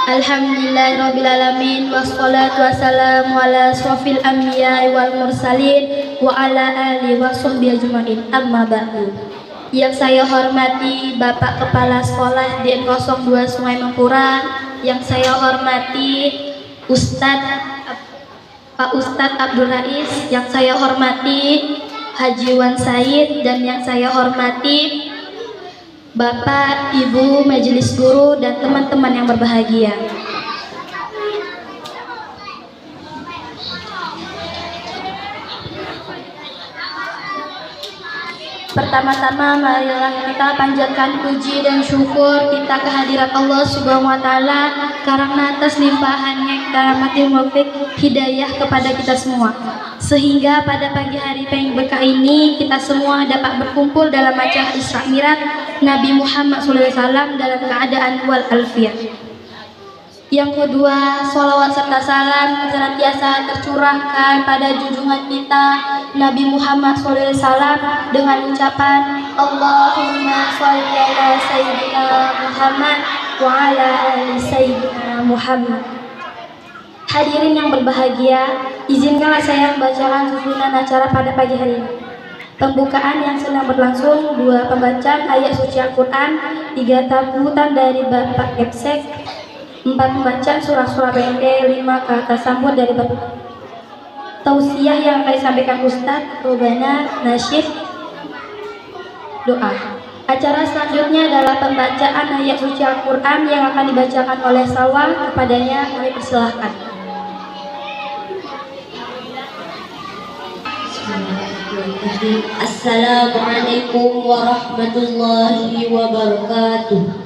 Alhamdulillahirrabbilalamin. Wassalatu wassalamu ala asrofil anbiya wal mursalin wa ala alihi wa sahbihi ajmain. Amma ba'du. Yang saya hormati Bapak Kepala Sekolah DN02 Sungai Mempurang, yang saya hormati Pak Ustadz Abdul Rais, yang saya hormati Haji Wan Said, dan yang saya hormati Bapak, Ibu, Majelis Guru, dan teman-teman yang berbahagia. Pertama-tama marilah kita panjatkan puji dan syukur kita kehadirat Allah Subhanahu wa taala karena atas limpahannya karamatil muwafiq hidayah kepada kita semua. Sehingga pada pagi hari yang berkah ini kita semua dapat berkumpul dalam acara Isra Mi'raj Nabi Muhammad SAW dalam keadaan wal alfiyah. Yang kedua, sholawat serta salam senantiasa tercurahkan pada junjungan kita Nabi Muhammad SAW dengan ucapan Allahumma sholli ala Sayyidina Muhammad wa ala ali Sayyidina Muhammad. Hadirin yang berbahagia, izinkanlah saya membacakan susunan acara pada pagi hari ini. Pembukaan yang sedang berlangsung, 2 pembacaan ayat suci Al-Quran, 3 tabutan dari Bapak Epsek, 4 pembacaan surah-surah pendek, 5 kata sambut dari Bapak. Tausiah yang akan disampaikan Ustadz, Rubana, Nasyid, doa. Acara selanjutnya adalah pembacaan ayat suci Al-Quran yang akan dibacakan oleh Salwa. Kepadanya kami persilahkan. Assalamualaikum warahmatullahi wabarakatuh.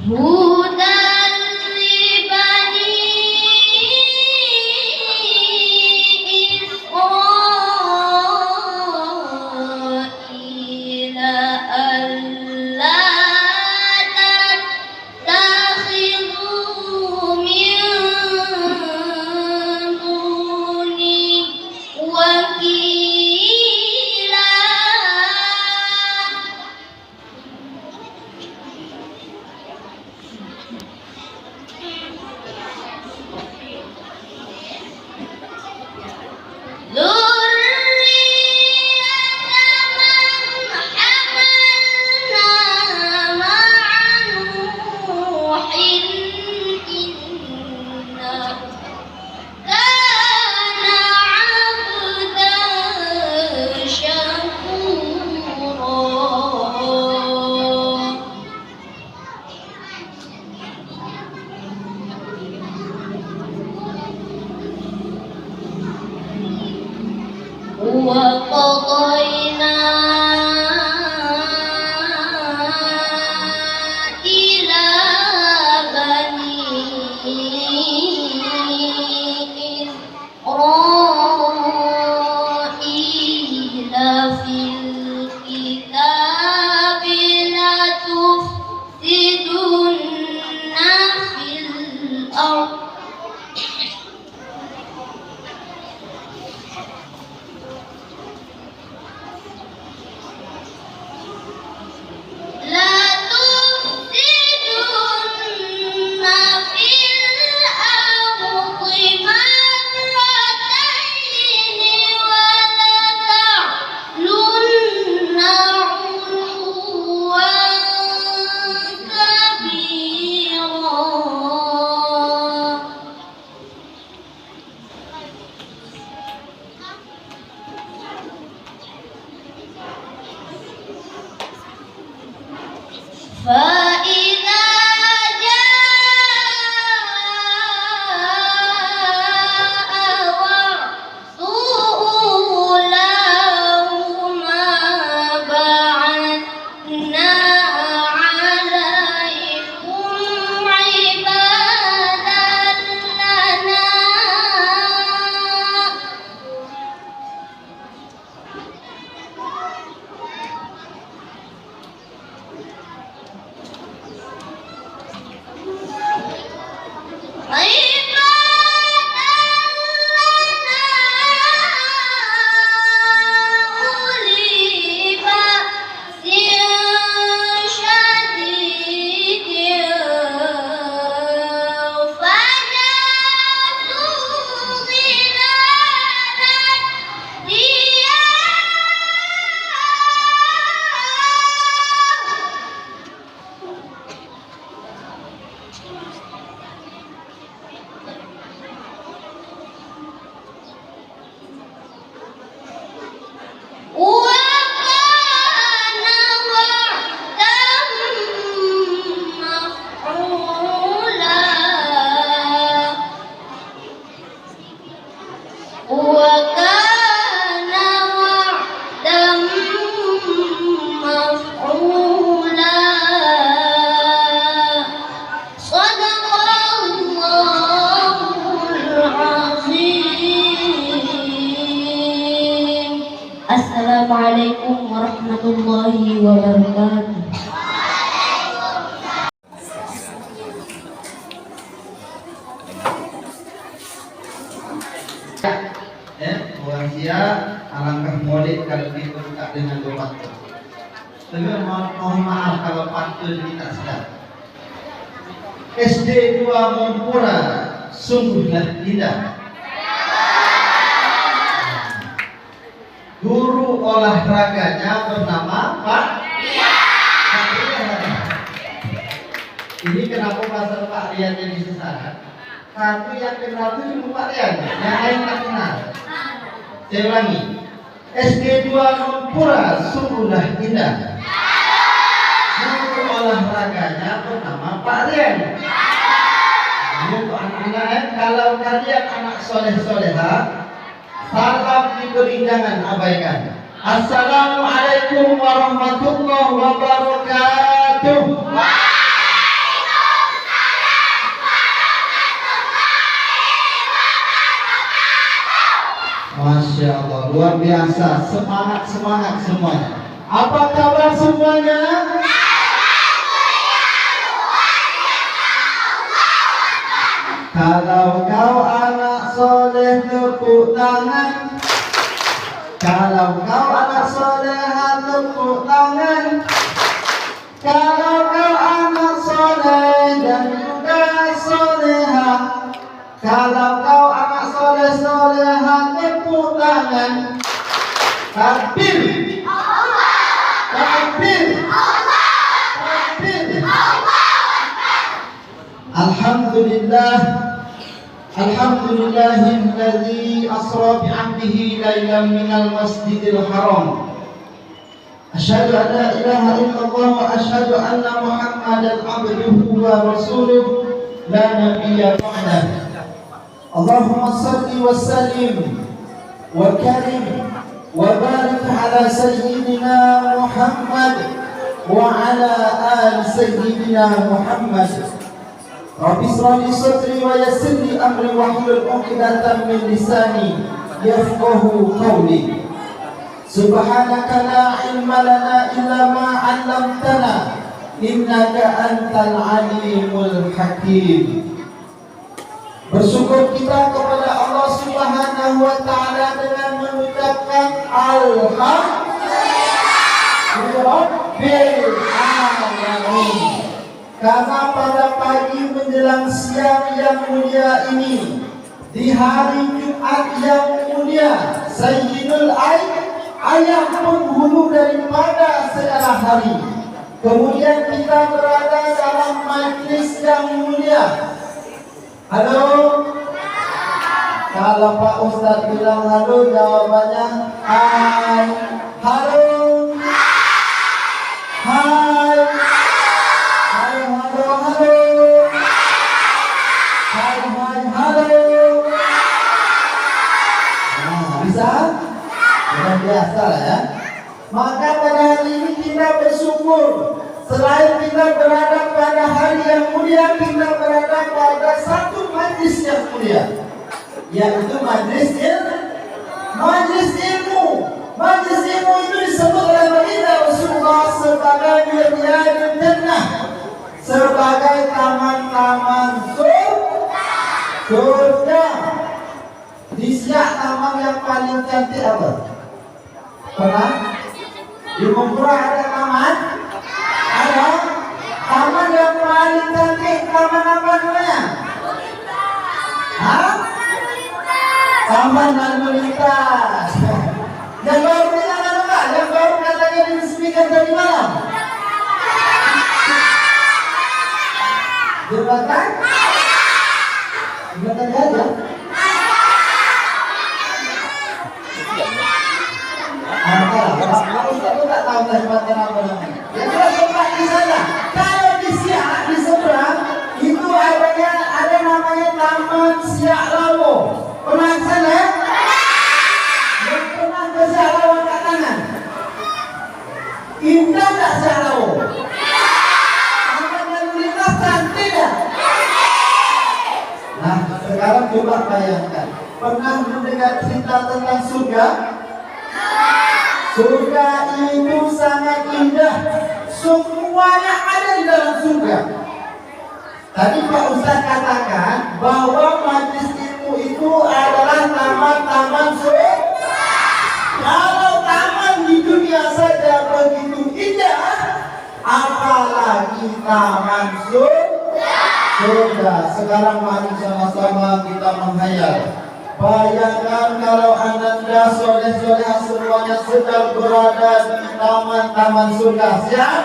Hudan libani Israila alla tattakhidhu min duni wakila. وقضينا إلى بني إسرائيل في الكتاب لتفسدن في الأرض فإذا جاء وعد أولاهما بعثنا عليكم عبادا لنا Assalamualaikum warahmatullahi wabarakatuh. Wahsia alangkah mulia kalau dibuka dengan doa. Tapi mohon maaf kalau pantun ini tak sedap. SD 2 Mumpura sungguhlah indah. Guru olahraganya bernama Pak Ini kenapa pasal Pak Rian jadi sesaran? Satu yang kenal itu cuma Pak Rian, yang lain tak kenal. Saya ulangi, SD 2 Mumpura sungguhlah indah. Guru olahraganya bernama Pak Rian. Untuk anak-anak, kalau kalian anak soleh-soleha, salam diberi jangan abaikan. Assalamualaikum warahmatullahi wabarakatuh. luar biasa, semangat semuanya. Apa kabar semuanya? Kalau kau anak soleh tepuk tangan. Kalau kau anak soleha tepuk tangan. Kalau kau anak soleh dan juga soleha. Kalau kau anak soleh soleha tepuk tangan. Takbir. Takbir. Takbir. Alhamdulillah. Alhamdulillahilladzi asra bi'abdihi lailan minal masjidil haram. Asyhadu an la ilaha illallah wa asyhadu anna Muhammadan abduhu wa rasuluh la nabiyya ba'dah. Allahumma shalli wa sallim wa karim wa barik ala sayyidina Muhammad wa ala ali sayyidina Muhammad. Rabbi shrah li sadri wa yassir li amri wahlul 'uqdatam min lisani yafqahu qawli. Subhanaka la ilma lana illa ma 'allamtana innaka antal alimul hakim. Bersyukur kita kepada Allah Subhanahu wa taala dengan mengucapkan alhamdulillahirabbil alamin. Karena pada pagi menjelang siang yang mulia ini, di hari Jumat yang mulia, Sayyidul ayam penghulu daripada segala hari. Kemudian kita berada dalam majlis yang mulia. Halo? Kalau Pak Ustadz bilang halo, jawabannya hai. Halo? Hai. Biasa ya. Maka pada hari ini kita bersyukur, selain kita berada pada hari yang mulia, kita berada pada satu majlis yang mulia, yaitu majlis ilmu. Majlis ilmu itu disebut oleh baginda Rasulullah sebagai Riyadul Jannah, sebagai taman-taman surga. Di Siak taman yang paling cantik apa? Pernah? Di Mumpura ada taman? Ada? Taman yang paling cantik, taman apa namanya? Hah? Taman lalu lintas. Yang baru di mana Pak? Yang baru katanya diresmikan tadi malam? Jembatan? Jembatan Gajah? Aku tak tahu jembatan apa namanya. Yang jelas tempat di sana. Kalau di Siak di seberang itu ada namanya Taman Siak Lawo. Pernah ke sana? Yang pernah ke Siak Lawo angkat tangan. Indah tak Siak Lawo? Taman lalu lintas cantik tak? Nah, sekarang coba bayangkan. Pernah mendengar cerita tentang surga? Surga itu sangat indah. Semuanya ada di dalam surga. Tadi Pak Ustaz katakan bahwa majlis ilmu itu adalah taman-taman surga. Kalau taman di dunia saja begitu indah, apalagi taman surga. Sekarang mari sama-sama kita menghayal. Bayangkan kalau Ananda soleh-soleh semuanya sedang berada di taman-taman surga. Siap?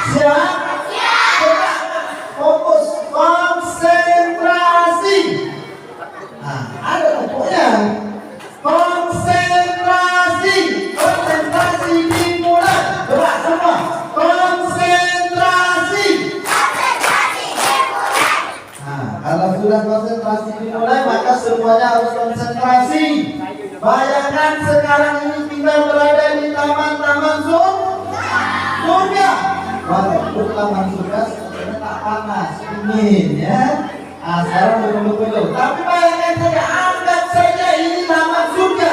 Siap? Siap? Fokus, konsentrasi. Nah, ada pokoknya. Konsentrasi. Konsentrasi dimulai. Gerak semua. Konsentrasi. Kalau sudah konsentrasi dimulai, maka semuanya harus konsentrasi. Bayangkan sekarang ini kita berada di taman-taman surga. Walaupun taman surga sebenarnya tak panas, dingin ya. Sekarang betul-betul. Tapi bayangkan saja, anggap saja ini taman surga.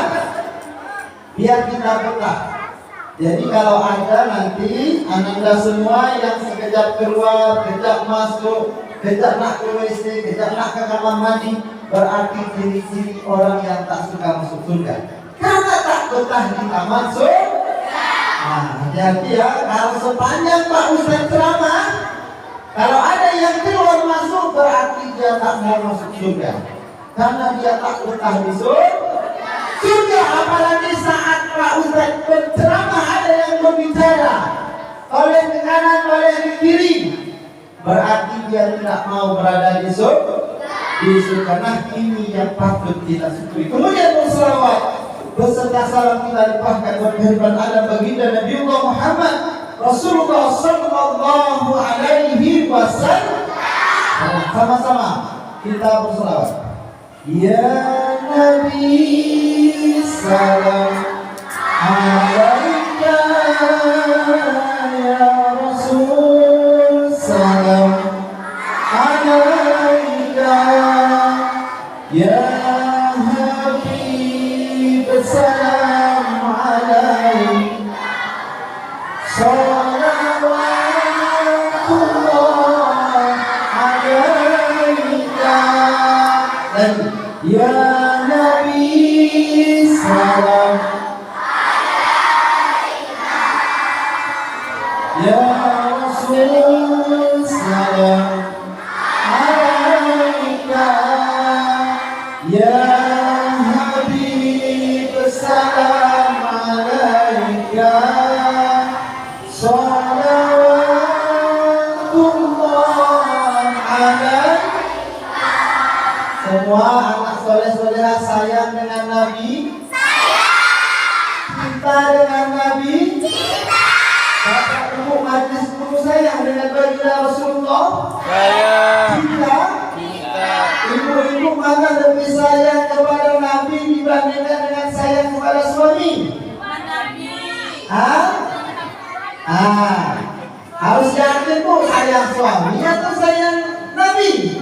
biar kita betah. Jadi kalau ada nanti Ananda semua yang sekejap keluar, kejap masuk, kejap nak ke WC, kejap nak ke kamar mandi, berarti ciri-ciri orang yang tak suka masuk surga. Karena tak betah kita masuk. Nah, hati-hati ya, kalau sepanjang Pak Ustaz ceramah, kalau ada yang keluar masuk berarti dia tak mau masuk surga. Karena dia tak betah di surga, apalagi saat Pak Ustaz berceramah ada yang berbicara oleh ke kanan, oleh ke kiri, berarti dia tidak mau berada di surga. Nah, ini yang patut kita syukuri. Kemudian berselawat beserta salam kita limpahkan buat kehadiran Adam baginda Nabiullah Muhammad Rasulullah sallallahu alaihi wasallam. Sama-sama kita berselawat. Ya Nabi salam alaika, ya Rasul salam alaika, ya Habib salam alaika, salawatullah alaika. Dan ya Nabi salam ya Rasul salam alaika, ya Habib salam alaika, salawatullah alaika. Semua anak soleh-soleha sayang dengan Nabi, cinta dengan Nabi, Bapak Ibu majlis guru sayang dengan baginda Rasulullah, cinta. Ibu-ibu mana lebih sayang kepada Nabi dibandingkan dengan sayang kepada suami? Harus yakin Bu, sayang suami atau sayang Nabi?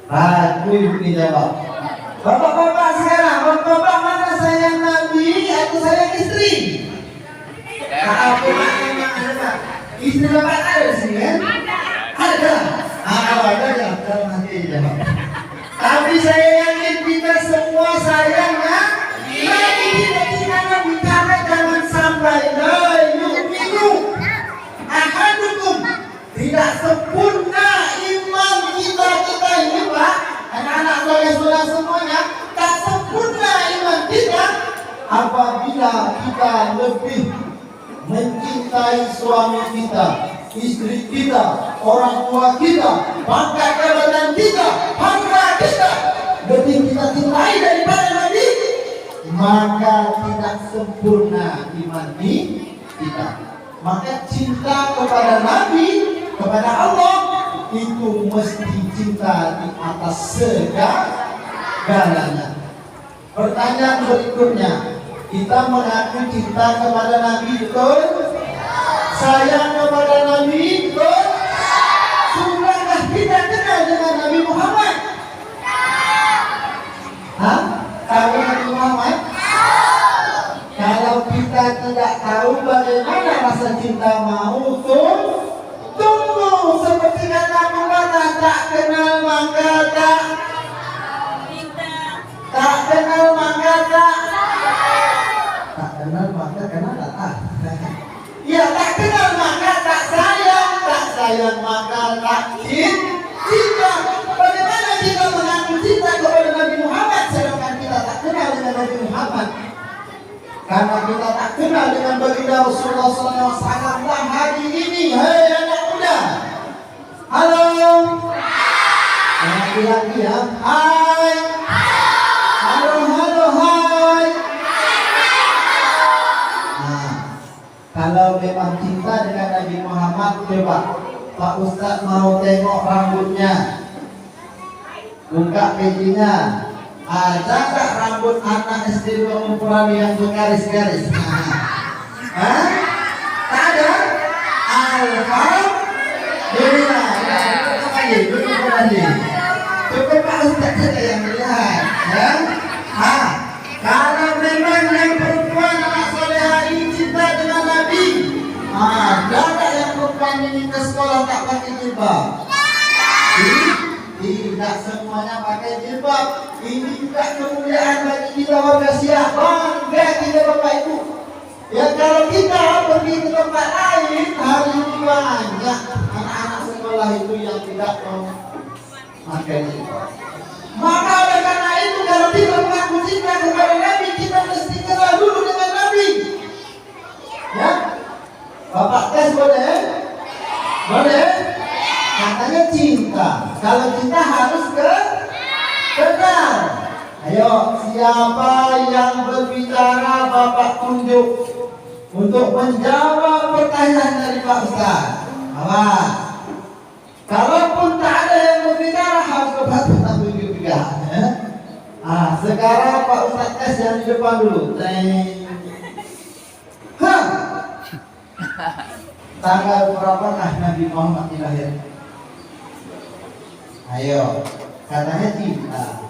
Ibu ini jawab. Bapak-bapak sekarang, bapak-bapak mana sayang Nabi atau sayang istri? Apa maknanya? Istri bapak ada di sini kan? Ada. Kalau ada ya, kalau nanti jawab. Tapi saya yakin kita semua sayangnya Nabi, kita Nabi, karena jangan sampai yu'minu ahadukum, tidak sempurna iman kita ini Pak, anak-anak soleh-soleh semuanya, tak sempurna iman kita apabila kita lebih mencintai suami kita, istri kita, orang tua kita, pangkat jabatan kita, harta kita, lebih kita cintai daripada Nabi, maka tidak sempurna iman kita. Maka cinta kepada Nabi, kepada Allah, itu mesti cinta di atas segalanya. Pertanyaan berikutnya, kita mengaku cinta kepada Nabi, betul? Sayang kepada Nabi, betul? Sudahkah kita kenal dengan Nabi Muhammad? Tahu Nabi Muhammad? Kalau kita tidak tahu bagaimana rasa cinta, mau tunggu seperti kata pepatah, tak kenal maka tak kenal maka tak kenal maka kenal tak. Ya, tak kenal maka tak sayang maka tak cinta. Bagaimana kita mengaku cinta kepada Nabi Muhammad sedangkan kita tak kenal dengan Nabi Muhammad? Karena kita tak kenal dengan baginda Rasulullah SAW. Hari ini, hei anak muda, halo, lagi ya, hai, halo, hai. Nah, kalau memang cinta dengan Nabi Muhammad, coba Pak Ustadz mau tengok rambutnya, buka pejinya. Ada tak rambut anak SD Purani yang bergaris-garis? Tak ada? Alhamdulillah. Cukup Pak Ustaz saja yang melihat, ya. Kalau memang bukan ini ke sekolah tak pakai jilbab? Tidak semuanya pakai jilbab. Ini juga kemuliaan bagi kita warga Siak. Bangga kita Bapak Ibu. Ya kalau kita pergi ke tempat lain, hari ini banyak anak-anak sekolah itu yang tidak mau pakai jilbab. Maka oleh karena itu kalau kita mengaku cinta kepada Nabi, kita mesti kenal dulu dengan Nabi. Ya, Bapak tes boleh? Boleh? Katanya cinta. Kalau cinta harus kenal. Ayo, siapa yang berbicara Bapak tunjuk untuk menjawab pertanyaan dari Pak Ustaz. Awas. Kalaupun tak ada yang berbicara harus Bapak tetap tunjuk juga. Sekarang Pak Ustaz tes yang di depan dulu. Tanggal berapakah Nabi Muhammad dilahirkan? Ayo, katanya cinta.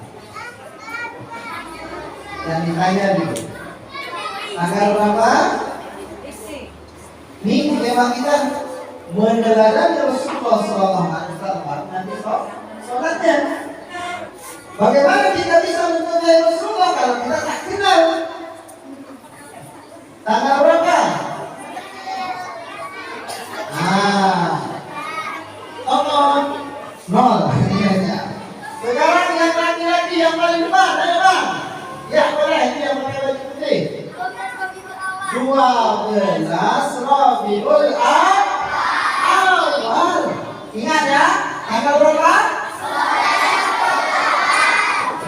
Yang ditanya dulu. Tanggal berapa? Nih, tema kita meneladani Rasulullah SAW. Nanti sholatnya. Bagaimana kita bisa mencintai Rasulullah kalau kita tak kenal? Tanggal berapa? Nol. Sekarang yang laki-laki yang paling depan, ayo bang. Ya boleh, ini yang pakai baju putih. 12 Rabiul Awal. Ingat ya, tanggal berapa?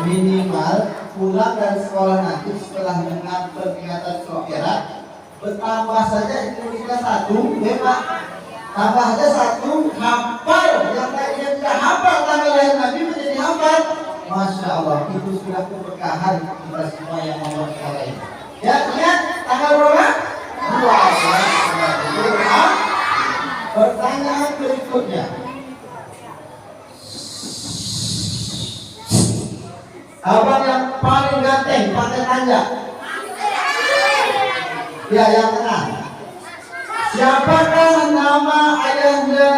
Minimal pulang dari sekolah nanti setelah dengar peringatan akhirat, bertambah saja itu kita 1, ya Pak. Tambah aja 1, hafal. Yang tadinya tidak hafal tanggal lahir Nabi menjadi hafal. Masya Allah, itu sudah keberkahan kita semua yang membuat sekolah ini. Ya, ingat tanggal berapa? 12. Pertanyaan berikutnya. Abang yang paling ganteng pakai tanja. Ya, yang tengah. Siapakah nama ayahnya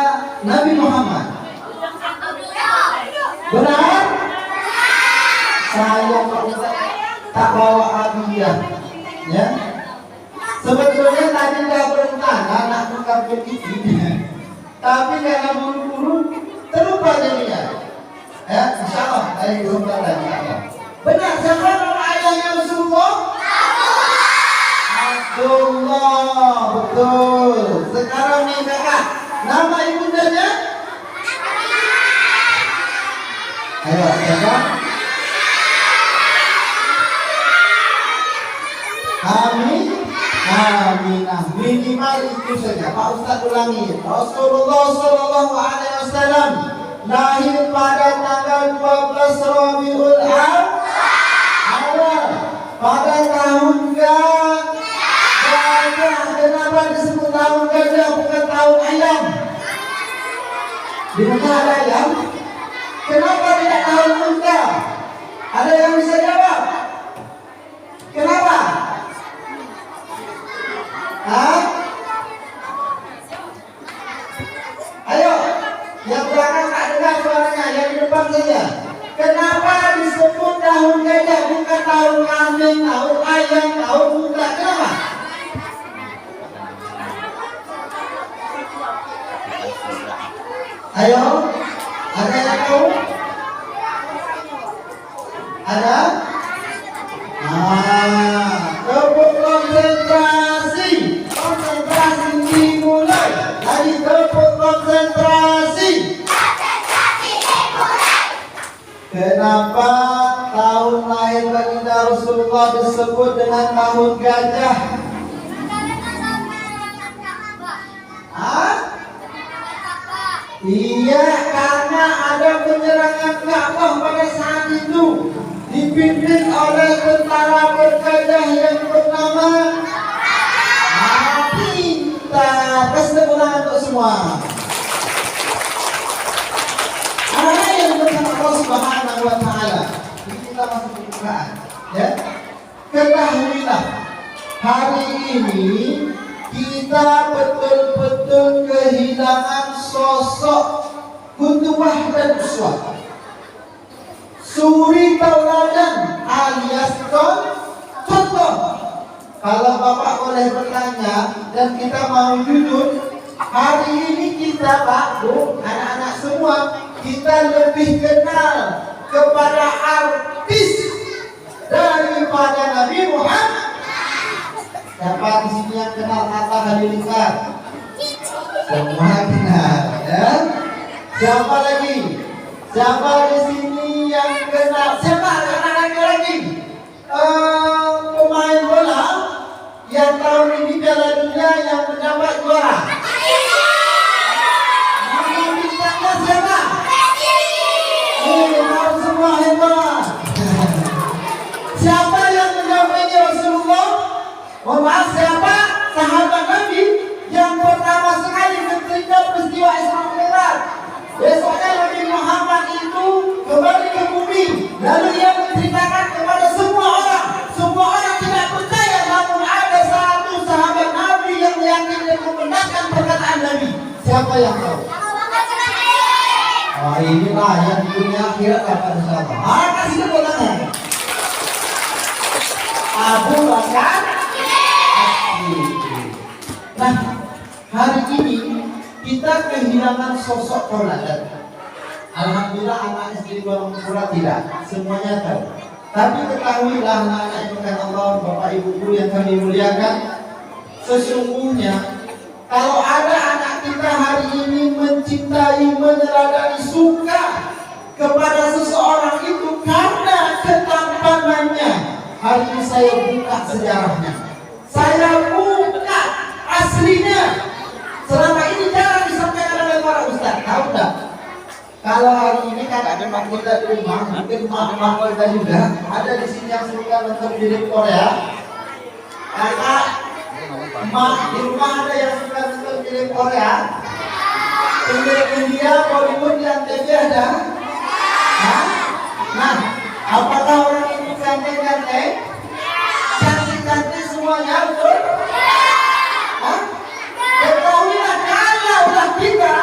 Nabi Muhammad? Benar? Saya tak bawa Abiyah. Ya. Sebetulnya tadi tidak berencana nak buka begini, tapi karena buru-buru terlupa jadinya. Ya, insya Allah dari sebentar lagi. Benar, siapa nama ayahnya Rasulullah? Abdullah, betul. Sekarang nih kakak, nama ibundanya? Ayo, siapa? Aminah. Minimal itu saja. Pak Ustaz ulangi. Rasulullah Sallallahu Alaihi Wasallam lahir pada tanggal 12 Rabiul Awal pada tahun gajah. Kenapa disebut tahun gajah bukan tahun ayam? Di mana ada ayam? Kenapa tidak tahun unta? Ada yang bisa jawab? Kenapa? Ayo, yang belakang tak dengar suaranya, yang di depan saja. Kenapa disebut tahun gajah bukan tahun kambing, tahun ayam, tahun unta? Kenapa? Ayo, ada yang tahu? Ada? Tepuk konsentrasi. Konsentrasi dimulai. Lagi tepuk konsentrasi. Kenapa tahun lahir baginda Rasulullah disebut dengan tahun gajah? Iya, karena ada penyerangan Ka'bah pada saat itu dipimpin oleh tentara bergajah yang bernama Pintar. Kasih tepuk tangan untuk semua. Ada yang bersama Allah Subhanahu wa Ta'ala. Ini kita masuk pembukaan, ya. Ketahuilah, hari ini kita betul-betul kehilangan sosok kutuwah dan uswah, suri tauladan alias contoh. Kalau Bapak boleh bertanya dan kita mau jujur, hari ini kita Pak, Bu, anak-anak semua, kita lebih kenal kepada artis daripada Nabi Muhammad. Siapa di sini yang kenal Atta Halilintar? Semua kenal, ya? Siapa lagi? Siapa di sini yang kenal? Siapa anak-anak lagi? Pemain bola yang tahun ini Piala Dunia yang mendapat juara. Nama bintangnya siapa? Tahu semua hebat. Siapa yang mendampingi Rasulullah? Maaf, siapa sahabat Nabi yang pertama sekali ketika peristiwa Isra Mi'raj? Besoknya Nabi Muhammad itu kembali ke bumi, lalu ia menceritakan kepada semua orang tidak percaya, namun ada satu sahabat Nabi yang meyakini dan membenarkan perkataan Nabi. Siapa yang tahu? Oh, inilah yang di dunia akhirat dapat bersama. Kasih tepuk tangan. Abu Bakar. Nah, hari ini kita kehilangan sosok tauladan. Alhamdulillah anak SD Gorong Pura tidak, semuanya tahu. Tapi ketahuilah anak-anak yang bukan Allah, Bapak Ibu guru yang kami muliakan, sesungguhnya kalau ada anak kita hari ini mencintai, meneladani, suka kepada seseorang itu karena ketampanannya. Hari ini saya buka sejarahnya, saya buka aslinya. Selama ini jarang disampaikan oleh para ustaz. Tahu tak? Kalau hari ini kan ada mak kita di rumah, mungkin mak kita juga ada di sini yang suka nonton film Korea. Kakak, mak di rumah ada yang suka nonton film Korea. Film India, Bollywood yang TV ada. Nah, apakah orang ini cantik-cantik? Cantik-cantik semuanya, betul? Ketahuilah kalaulah kita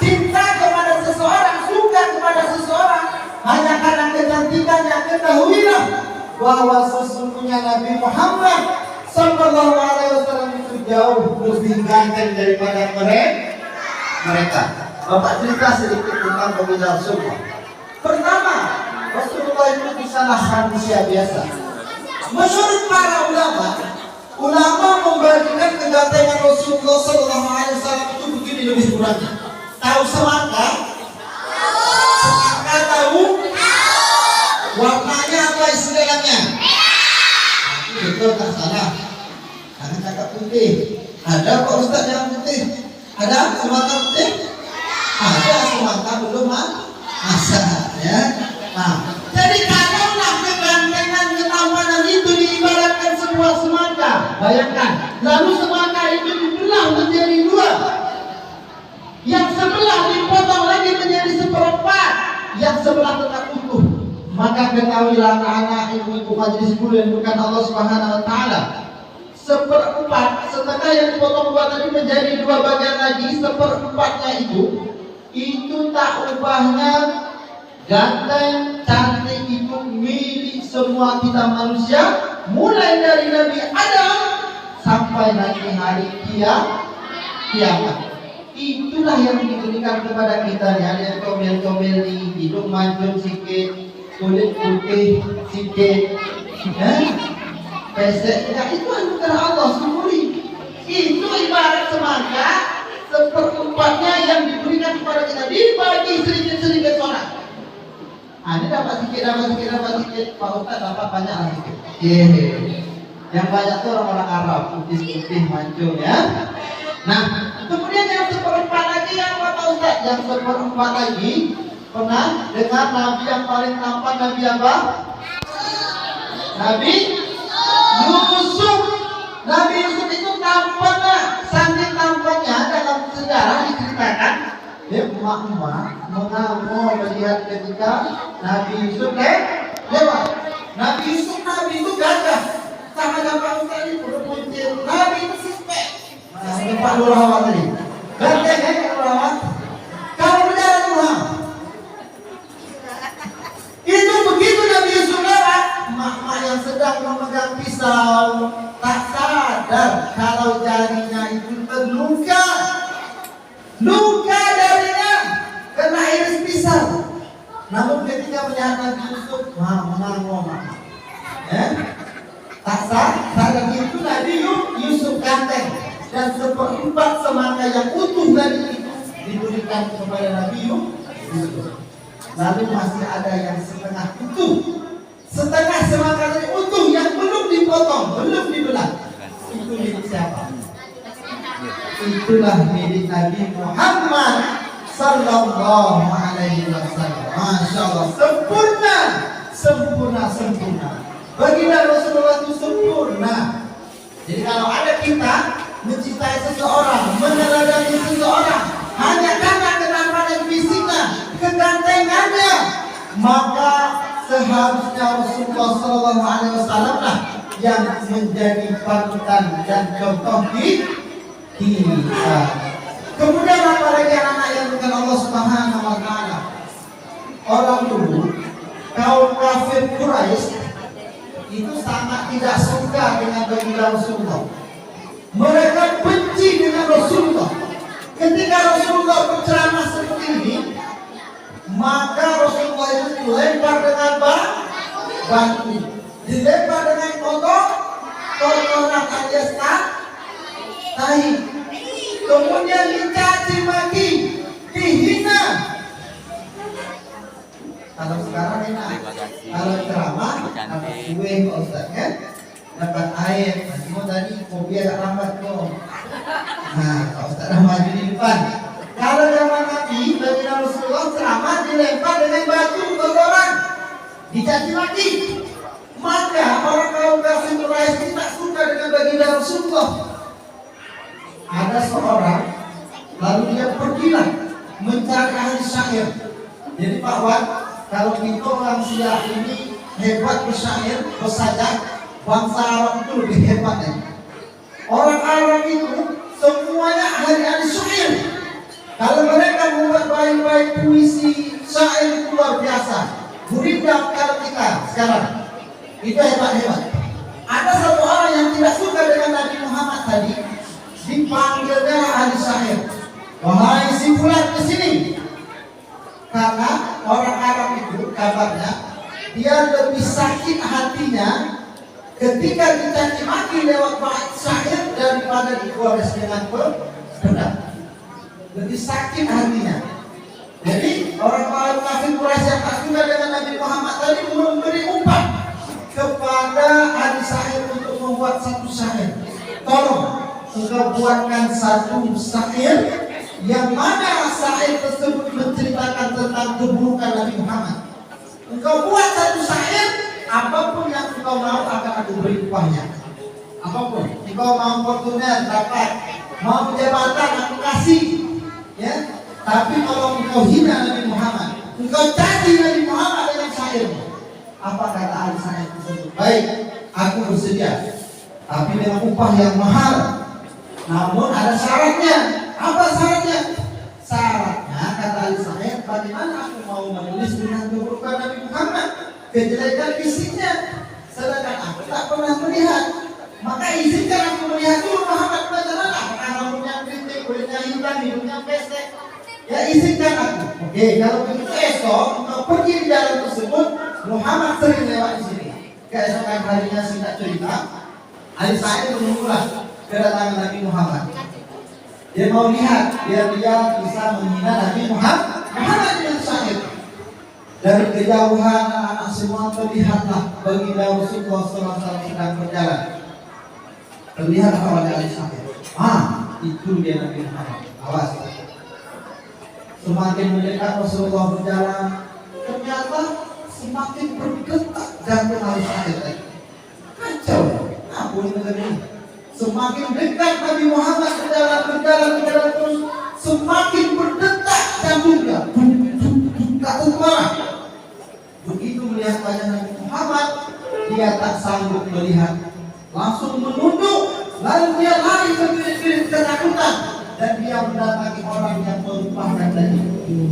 cinta kepada seseorang, suka kepada seseorang hanya karena kecantikannya, ketahuilah bahwa sesungguhnya Nabi Muhammad Sallallahu Alaihi Wasallam itu jauh lebih ganteng daripada mereka. Bapak cerita sedikit tentang pembinaan semua. Pertama, Rasulullah itu bukanlah manusia biasa. Menurut para ulama membagikan kegantengan Rasulullah Sallallahu Alaihi Wasallam itu begini lebih kurangnya. Tahu semangka? Semangka tahu? Warnanya apa istilahnya? Betul tak salah? Karena cakap putih. Ada Pak Ustaz yang putih? Ada semangka putih? Ada semangka belum masa ya. Nah, jadi kalaulah kegantengan ketampanan itu diibaratkan sebuah semangka, bayangkan, lalu semangka itu dibelah menjadi dua, yang sebelah dipotong lagi menjadi seperempat, yang sebelah tetap utuh, maka ketahuilah anak-anak ibu-ibu majelis guru yang bukan Allah Subhanahu Wa Taala, seperempat setengah yang dipotong dua tadi menjadi dua bagian lagi, seperempatnya itu tak ubahnya ganteng, cantik itu milik semua kita manusia, mulai dari Nabi Adam sampai nanti hari kiamat. Itulah yang diberikan kepada kita nih. Ada yang comel-comel nih, hidung mancung sikit, kulit putih sikit, peseknya itu anugerah Allah sendiri. Itu ibarat semangka, seperempatnya yang diberikan kepada kita dibagi sedikit-sedikit orang. Ini dapat sedikit, Pak Ustaz dapat banyak sedikit. Yang banyak itu orang-orang Arab, putih-putih mancung ya. Nah, kemudian yang seperempat lagi yang Pak Ustaz, yang seperempat lagi pernah dengar Nabi yang paling tampan Nabi apa? Nabi Yusuf. Nabi Yusuf itu tampannya, saking tampannya dalam sejarah diceritakan. Emak-emak mengamuk melihat ketika Nabi Yusuf lewat. Nabi Yusuf itu gagah. Sama Pak Ustaz ini berpuncil. Nabi itu suspek. Pak Lurawan tadi. Ganteng Pak Lurawan. Namun ketika melihat Nabi Yusuf, menanggung, tak sah. Saat itu Nabi Yusuf ganteng dan seperempat semangka yang utuh tadi itu diberikan kepada Nabi Yusuf. Lalu masih ada yang setengah utuh, setengah semangka tadi utuh yang belum dipotong, belum dibelah. Itu milik siapa? Itulah milik Nabi Muhammad Sallallahu Alaihi Wasallam. Masya Allah, sempurna. Baginda Rasulullah itu sempurna. Jadi kalau ada kita mencintai seseorang, meneladani seseorang hanya karena kenampakan fisiknya, kegantengannya, maka seharusnya Rasulullah Sallallahu Alaihi Wasallam lah yang menjadi panutan dan contoh kita. Kemudian apalagi anak yang dengan Allah Subhanahu Wa Taala. Orang dulu kaum kafir Quraisy itu sangat tidak suka dengan baginda Rasulullah. Mereka benci dengan Rasulullah. Ketika Rasulullah berceramah seperti ini, maka Rasulullah itu dilempar dengan batu, dilempar dengan kotoran alias tahi, kemudian dicaci maki, dihina. Kalau sekarang enak, kalau ceramah dapat kue Pak Ustaz kan, dapat air. Cuma tadi kopi agak lambat kok. Nah, Pak Ustaz dah maju di depan. Kalau zaman Nabi, baginda Rasulullah ceramah dilempar dengan batu kotoran, dicaci maki. Maka orang kaum kafir Quraisy tidak suka dengan baginda Rasulullah. Ada seorang, lalu dia pergilah mencari ahli syair. Jadi Pak Wan, kalau kita orang Syiah ini hebat bersyair, bersajak, bangsa Arab itu lebih hebat ya. Orang Arab itu semuanya ahli syair. Kalau mereka membuat baik-baik puisi, syair itu luar biasa. Gurindam kalau kita sekarang itu hebat-hebat. Ada satu orang yang tidak suka dengan Nabi Muhammad tadi, dipanggilnya ahli syair. Wahai si fulan kesini. Karena orang Arab itu kabarnya dia lebih sakit hatinya ketika dicaci maki lewat bait syair daripada digores dengan pedang. Lebih sakit hatinya. Jadi orang kafir Quraisy yang tak suka dengan Nabi Muhammad tadi memberi upah kepada ahli syair untuk membuat satu syair. Tolong engkau buatkan satu syair yang mana syair tersebut menceritakan tentang keburukan Nabi Muhammad. Engkau buat satu syair, apapun yang engkau mau akan aku beri upahnya. Apapun, engkau mau fortuner dapat, mau jabatan aku kasih, ya. Tapi kalau engkau hina Nabi Muhammad, engkau caci Nabi Muhammad dengan syairmu, apa kata ahli syair tersebut? Baik, aku bersedia, tapi dengan upah yang mahal. Namun ada syaratnya. Apa syaratnya? Syaratnya kata ahli syair, bagaimana aku mau menulis dengan keburukan Nabi Muhammad, kejelekan fisiknya, sedangkan aku tak pernah melihat. Maka izinkan aku melihat dulu Muhammad bagaimana, apakah rambutnya keriting, kulitnya hitam, hidungnya pesek. Ya izinkan aku. Oke, kalau begitu esok engkau pergi di jalan tersebut, Muhammad sering lewat di sini. Keesokan harinya singkat cerita, ahli syair menunggulah kedatangan Nabi Muhammad. Dia mau lihat biar dia bisa menghina Nabi Muhammad dengan syair. Dari kejauhan anak semua terlihatlah baginda Rasulullah SAW sedang berjalan. Terlihat oleh ahli syair. Itu dia Nabi Muhammad. Awas. Semakin mendekat Rasulullah berjalan, ternyata semakin bergetar jantung ahli syair. Kacau. Apa ini? Semakin dekat Nabi Muhammad berjalan terus, semakin berdetak jantungnya. Tak termarah. Begitu melihat wajah Nabi Muhammad, dia tak sanggup melihat, langsung menunduk, lalu dia lari ke ketakutan dan dia mendatangi orang yang merupakan tadi.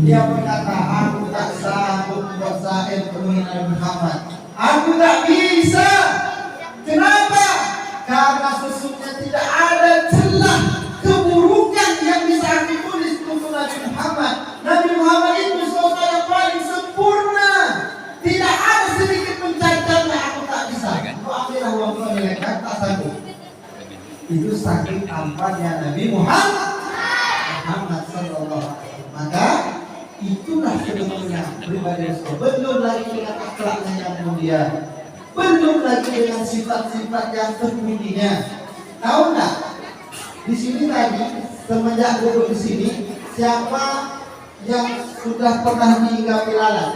Dia berkata, aku tak sanggup buat syair penuhi Nabi Muhammad. Aku tak bisa. Kenapa? Karena sesungguhnya tidak ada celah keburukan yang bisa ditulis untuk Nabi Muhammad. Nabi Muhammad itu sosok yang paling sempurna. saking tampannya Nabi Muhammad sallallahu alaihi wasallam. Maka itulah sebetulnya pribadi Rasul. Belum lagi dengan akhlaknya yang mulia, belum lagi dengan sifat-sifat yang terpujinya. Tahu nggak? Di sini tadi semenjak duduk di sini, siapa yang sudah pernah menghinggapi lalat?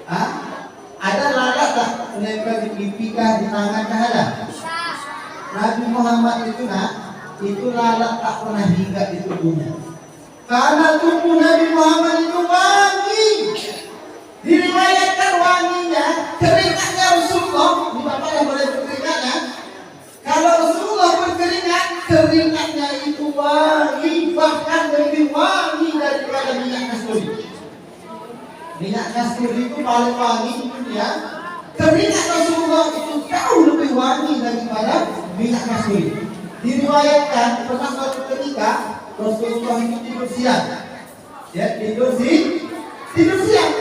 Hah? Ada lalat tak menempel di pipi kah, di tangan kah ada? Nabi Muhammad itu itu lalat tak pernah hinggap di tubuhnya. Karena tubuh Nabi Muhammad itu wangi. Diriwayatkan wanginya, keringatnya Rasulullah. Ini Bapak yang boleh berkeringatnya. Kalau Rasulullah berkeringat, keringatnya itu wangi, bahkan lebih wangi daripada minyak kasturi. Minyak kasturi itu paling wangi ya. Keringat Rasulullah itu jauh lebih wangi daripada minyak kasturi. Diriwayatkan pernah suatu ketika Rasulullah itu tidur siang. Ya, tidur siang.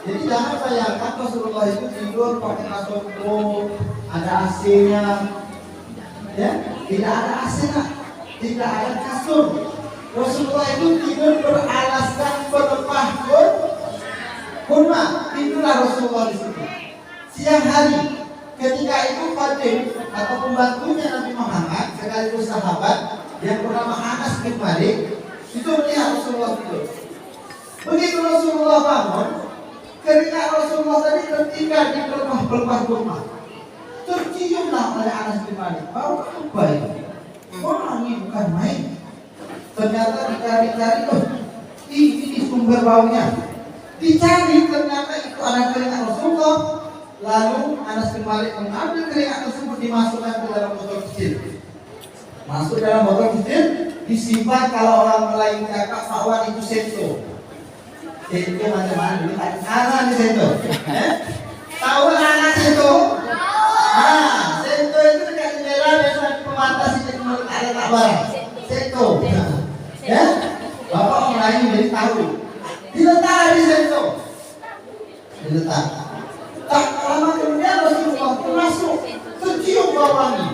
Jadi jangan bayangkan Rasulullah itu tidur pakai kasur bro, ada AC-nya. Ya, tidak ada AC, tidak ada kasur. Rasulullah itu tidur beralaskan berlepah kurma. Itulah Rasulullah di situ. Siang hari, ketika itu Fatim atau pembantunya Nabi Muhammad sekaligus sahabat yang bernama Anas bin Malik itu melihat Rasulullah tidur. Begitu Rasulullah bangun, keringat Rasulullah tadi tertinggal di pelepah kurma. Terciumlah oleh Anas bin Malik. Bau apa ini? Oh, ini bukan main. Ternyata dicari-cari, ini sumber baunya. Dicari, ternyata itu ada keringat Rasulullah. Lalu Anas bin Malik mengambil keringat tersebut, dimasukkan ke dalam botol kecil. Masuk dalam botol kecil, disimpan. Kalau orang Melayu cakap bahwa itu sento. Sento macam-macam dulu. Anak di sento. Tahu anak sento? Ah, sento itu dekat jendela, biasanya di pembatas itu ada tak barang. Sento. Ya, Bapak orang Melayu jadi tahu. Diletak di sento. Diletak. Tak lama kemudian Rasulullah masuk, tercium bau wangi.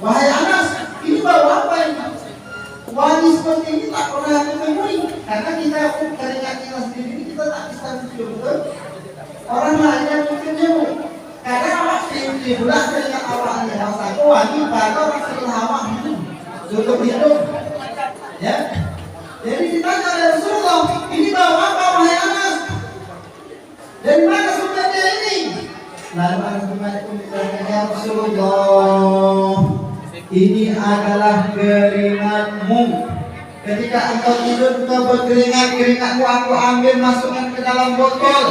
Wahai Anas, ini bau apa ini? Wangi seperti ini tak pernah ditemui. Karena kita pun keringat kita sendiri kita tak bisa mencium, betul? Orang lain yang mungkin jauh. Karena awak cium bulan keringat awaknya rasa wangi, baru setelah awak tutup hidung. Ya. Jadi ditanya oleh Rasulullah, ini bau apa wahai Anas? Dari mana sumbernya ini? Lalu Anas bin Malik bertanya, Rasulullah, ini adalah keringatmu. Ketika engkau tidur engkau berkeringat, keringatmu aku ambil masukkan ke dalam botol.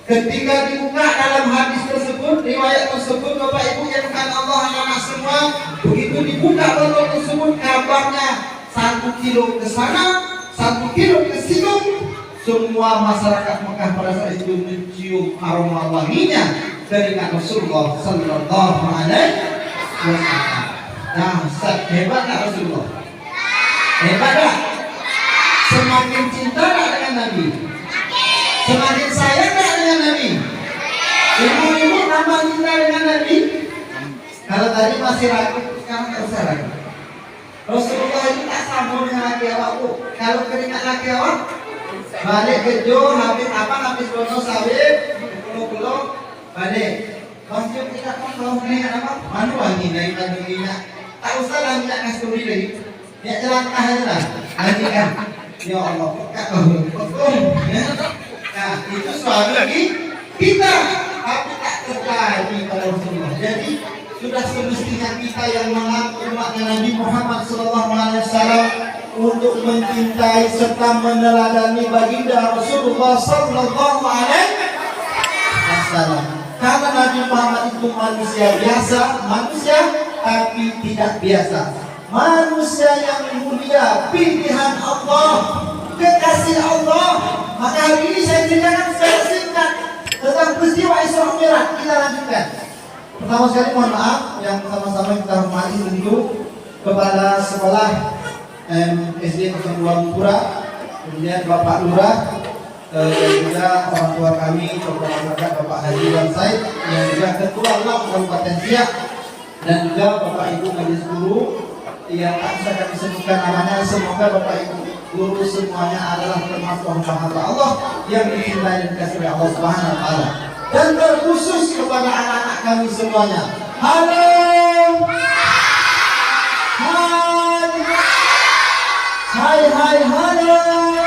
Ketika dibuka dalam hadis tersebut, riwayat tersebut, Bapak Ibu yang bukan Allah anak semua, begitu dibuka botol tersebut, kabarnya 1 kilo ke sana, 1 kilo ke situ. Semua masyarakat Mekah pada saat itu mencium aroma wanginya keringat Rasulullah sallallahu alaihi wasallam. Dahsyat, hebat tak Rasulullah? Hebat tak? Semakin cinta tak dengan Nabi? Semakin sayang tak dengan Nabi? Ibu-ibu tambah cinta dengan Nabi? Kalau tadi masih ragu, sekarang tak usah ragu. Rasulullah itu tak sambung dengan laki awak. Kalau keringat laki awak, balik ke Jo, habis bono sawit, pulau balik. Masjid kita kan kalau keringat apa? Mana wangi dari minyak? Tak usah lah minyak kasturi lagi. Minyak jelantah aja lah. Lagi kan? Ya Allah, betul. Nah, itu suami kita, tapi tak terjadi pada Rasulullah. Jadi sudah semestinya kita yang mengaku umatnya Nabi Muhammad SAW untuk mencintai serta meneladani baginda Rasulullah Sallallahu Alaihi Wasallam. Karena Nabi Muhammad itu manusia biasa, manusia tapi tidak biasa, manusia yang mulia, pilihan Allah, kekasih Allah. Maka hari ini saya ceritakan secara singkat tentang peristiwa Isra Mi'raj. Kita lanjutkan. Pertama sekali mohon maaf yang sama-sama kita hormati tentu kepada sekolah SD 02 Pura, kemudian Bapak Lurah, dan juga orang tua kami, Bapak Haji Wan Said, yang juga Ketua LAM Kabupaten Siak, dan juga Bapak Ibu majelis guru yang tak bisa kami sebutkan namanya. Semoga Bapak Ibu guru semuanya adalah termasuk hamba Allah yang dicintai dan dikasihi oleh Allah Subhanahu wa taala. Dan terkhusus kepada anak-anak kami semuanya. Halo. Hai. Hai halo.